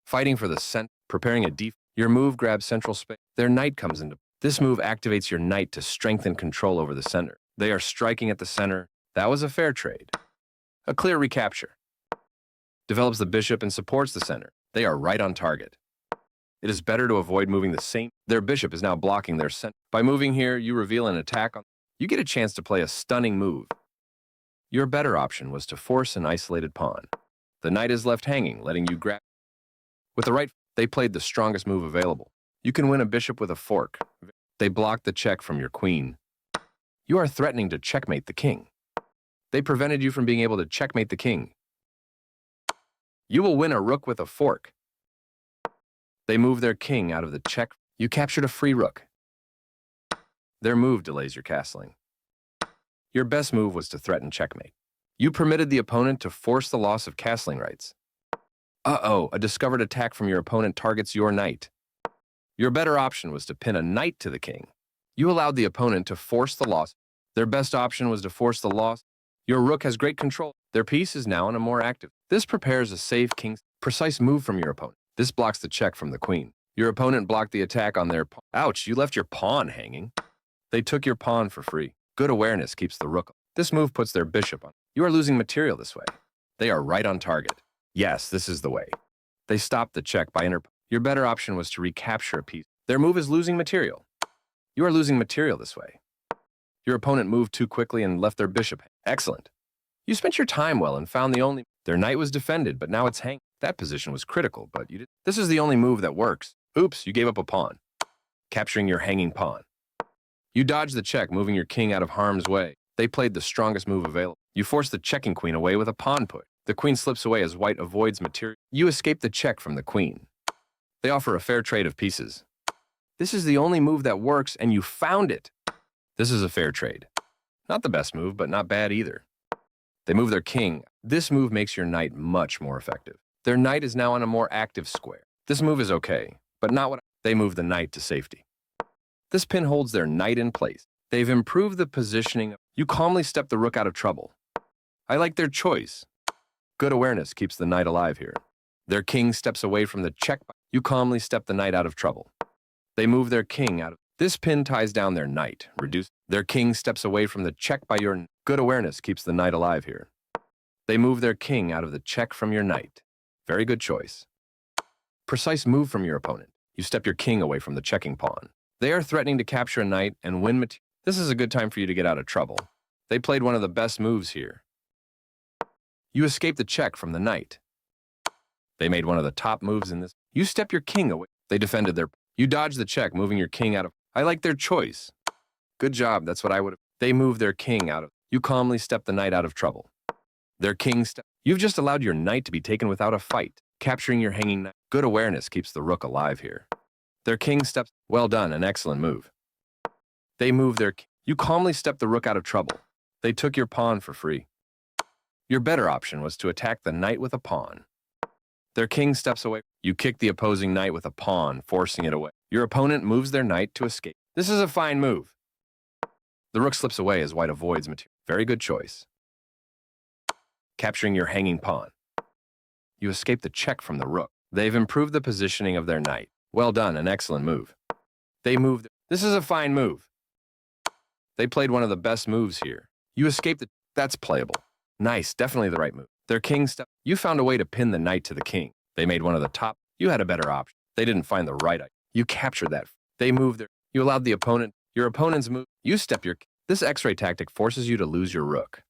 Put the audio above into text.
Fighting for the center, preparing a defense. Your move grabs central space. Their knight comes into. This move activates your knight to strengthen control over the center. They are striking at the center. That was a fair trade. A clear recapture. Develops the bishop and supports the center. They are right on target. It is better to avoid moving the same. Their bishop is now blocking their center. By moving here, you reveal an attack on. You get a chance to play a stunning move. Your better option was to force an isolated pawn. The knight is left hanging, letting you grab. With the right, they played the strongest move available. You can win a bishop with a fork. They blocked the check from your queen. You are threatening to checkmate the king. They prevented you from being able to checkmate the king. You will win a rook with a fork. They move their king out of the check. You captured a free rook. Their move delays your castling. Your best move was to threaten checkmate. You permitted the opponent to force the loss of castling rights. Uh-oh, a discovered attack from your opponent targets your knight. Your better option was to pin a knight to the king. You allowed the opponent to force the loss. Their best option was to force the loss. Your rook has great control. Their piece is now in a more active. This prepares a safe king's precise move from your opponent. This blocks the check from the queen. Your opponent blocked the attack on their pawn. Ouch, you left your pawn hanging. They took your pawn for free. Good awareness keeps the rook. This move puts their bishop on. You are losing material this way. They are right on target. Yes, this is the way. They stopped the check by Your better option was to recapture a piece. Their move is losing material. You are losing material this way. Your opponent moved too quickly and left their bishop. Excellent. You spent your time well and found the only. Their knight was defended, but now it's hanging. That position was critical, but you did. This is the only move that works. Oops, you gave up a pawn. Capturing your hanging pawn. You dodged the check, moving your king out of harm's way. They played the strongest move available. You forced the checking queen away with a pawn push. The queen slips away as white avoids material. You escape the check from the queen. They offer a fair trade of pieces. This is the only move that works, and you found it. This is a fair trade. Not the best move, but not bad either. They move their king. This move makes your knight much more effective. Their knight is now on a more active square. This move is okay, but not what they move the knight to safety. This pin holds their knight in place. They've improved the positioning. You calmly step the rook out of trouble. I like their choice. Good awareness keeps the knight alive here. Their king steps away from the check. You calmly step the knight out of trouble. They move their king out of. This pin ties down their knight. Reduce. Their king steps away from the check by your. Good awareness keeps the knight alive here. They move their king out of the check from your knight. Very good choice. Precise move from your opponent. You step your king away from the checking pawn. They are threatening to capture a knight and win material. This is a good time for you to get out of trouble. They played one of the best moves here. You escape the check from the knight. They made one of the top moves in this. You step your king away. They defended their. You dodge the check, moving your king out of. I like their choice. Good job, that's what I would have. They move their king out of. You calmly step the knight out of trouble. Their king step. You've just allowed your knight to be taken without a fight. Capturing your hanging knight. Good awareness keeps the rook alive here. Their king steps. Well done, an excellent move. They move their. You calmly step the rook out of trouble. They took your pawn for free. Your better option was to attack the knight with a pawn. Their king steps away. You kick the opposing knight with a pawn, forcing it away. Your opponent moves their knight to escape. This is a fine move. The rook slips away as white avoids material. Very good choice. Capturing your hanging pawn. You escape the check from the rook. They've improved the positioning of their knight. Well done, an excellent move. They moved. This is a fine move. They played one of the best moves here. You escaped the. That's playable. Nice, definitely the right move. Their king step. You found a way to pin the knight to the king. They made one of the top. You had a better option. They didn't find the right item. You captured that. They moved their. You allowed the opponent. Your opponent's move. You step your. This X-ray tactic forces you to lose your rook.